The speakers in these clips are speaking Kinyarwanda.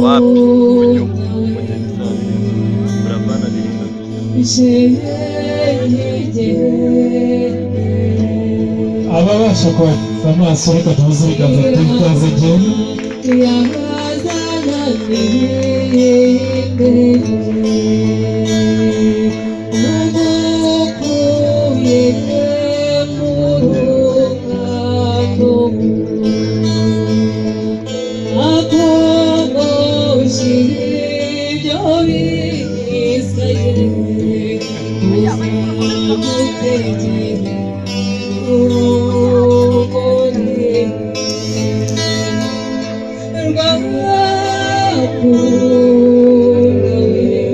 wapi unyugu umugeni safi buravana birinda ababasha kwakira amaso reka tubuze ibiganza by'ikaze genda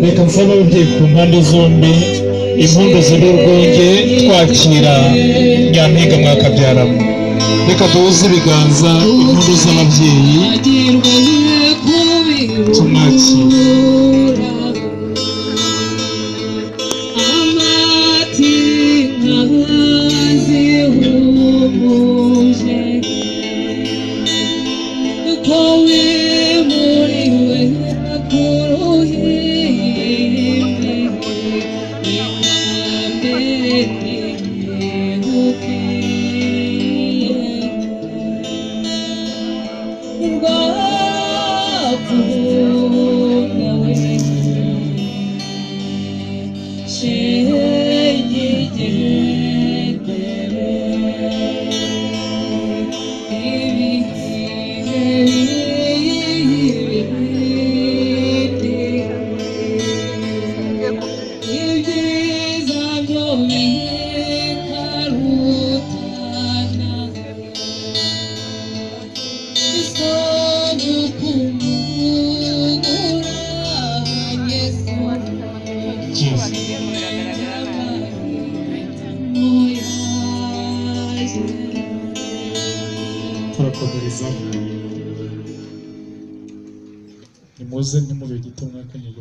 reka nsaba ababyeyi ku mpande zombi impundu ziri urwunge twakira nyampinga mwakabyaramo reka duhuze ibiganza impundu z'ababyeyi tumwakire turakomereza nimuze ntimube gito mwakanyagwa